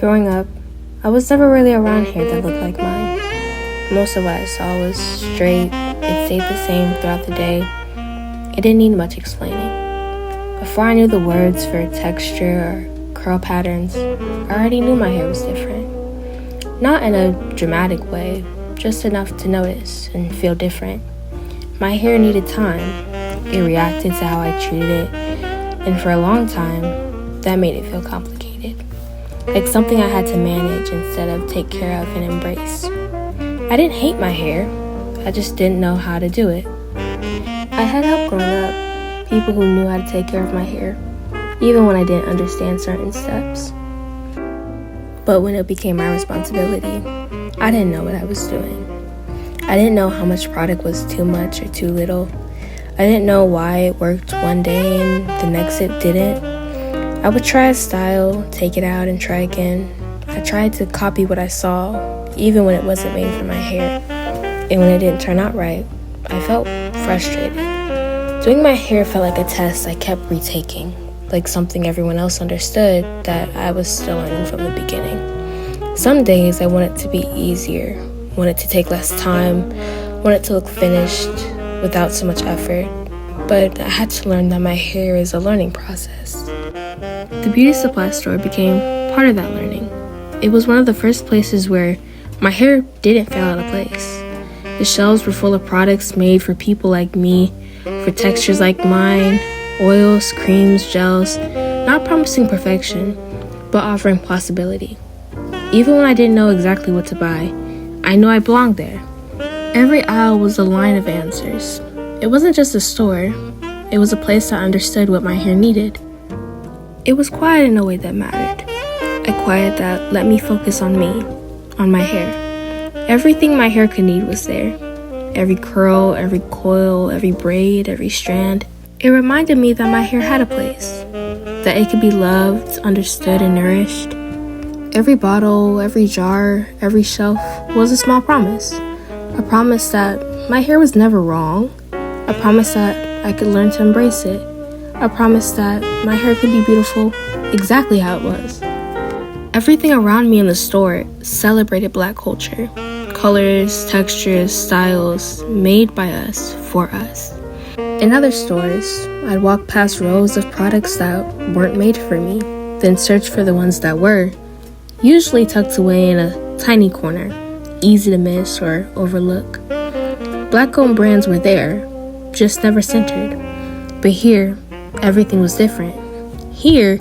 Growing up, I was never really around hair that looked like mine. Most of what I saw was straight, it stayed the same throughout the day. It didn't need much explaining. Before I knew the words for texture or curl patterns, I already knew my hair was different. Not in a dramatic way, just enough to notice and feel different. My hair needed time. It reacted to how I treated it, and for a long time, that made it feel complicated. Like something I had to manage instead of take care of and embrace. I didn't hate my hair, I just didn't know how to do it. I had help growing up, people who knew how to take care of my hair, even when I didn't understand certain steps. But when it became my responsibility, I didn't know what I was doing. I didn't know how much product was too much or too little. I didn't know why it worked one day and the next it didn't. I would try a style, take it out, and try again. I tried to copy what I saw, even when it wasn't made for my hair. And when it didn't turn out right, I felt frustrated. Doing my hair felt like a test I kept retaking, like something everyone else understood that I was still learning from the beginning. Some days I wanted to be easier, wanted to take less time, wanted to look finished without so much effort. But I had to learn that my hair is a learning process. The beauty supply store became part of that learning. It was one of the first places where my hair didn't feel out of place. The shelves were full of products made for people like me, for textures like mine, oils, creams, gels, not promising perfection, but offering possibility. Even when I didn't know exactly what to buy, I knew I belonged there. Every aisle was a line of answers. It wasn't just a store, it was a place that understood what my hair needed. It was quiet in a way that mattered. A quiet that let me focus on me, on my hair. Everything my hair could need was there. Every curl, every coil, every braid, every strand. It reminded me that my hair had a place, that it could be loved, understood, and nourished. Every bottle, every jar, every shelf was a small promise. A promise that my hair was never wrong. A promise that I could learn to embrace it. A promise that my hair could be beautiful exactly how it was. Everything around me in the store celebrated Black culture. Colors, textures, styles made by us, for us. In other stores, I'd walk past rows of products that weren't made for me, then search for the ones that were, usually tucked away in a tiny corner, easy to miss or overlook. Black-owned brands were there, just never centered. But here, everything was different. Here,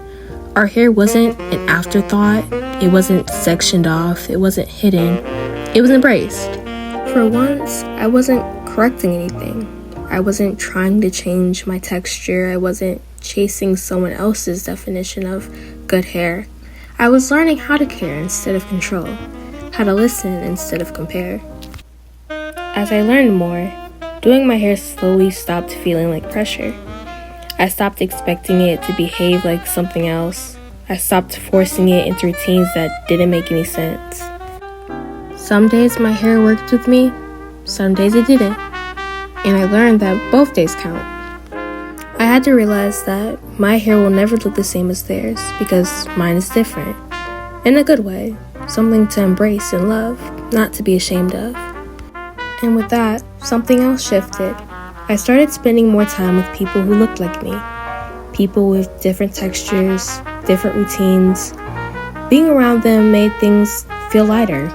our hair wasn't an afterthought, it wasn't sectioned off, it wasn't hidden, it was embraced. For once, I wasn't correcting anything. I wasn't trying to change my texture, I wasn't chasing someone else's definition of good hair. I was learning how to care instead of control, how to listen instead of compare. As I learned more, doing my hair slowly stopped feeling like pressure. I stopped expecting it to behave like something else. I stopped forcing it into routines that didn't make any sense. Some days my hair worked with me, some days it didn't. And I learned that both days count. I had to realize that my hair will never look the same as theirs because mine is different. In a good way, something to embrace and love, not to be ashamed of. And with that, something else shifted. I started spending more time with people who looked like me. People with different textures, different routines. Being around them made things feel lighter.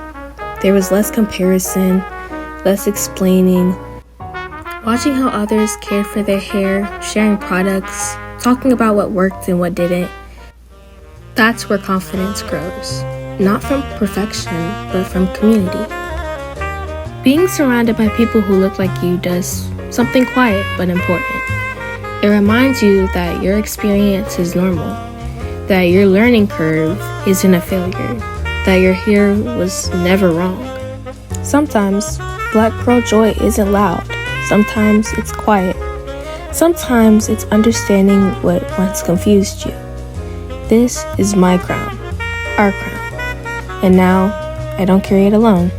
There was less comparison, less explaining. Watching how others cared for their hair, sharing products, talking about what worked and what didn't. That's where confidence grows. Not from perfection, but from community. Being surrounded by people who look like you does something quiet but important. It reminds you that your experience is normal, that your learning curve isn't a failure, that your hair was never wrong. Sometimes Black girl joy isn't loud, sometimes it's quiet, sometimes it's understanding what once confused you. This is my crown, our crown, and now I don't carry it alone.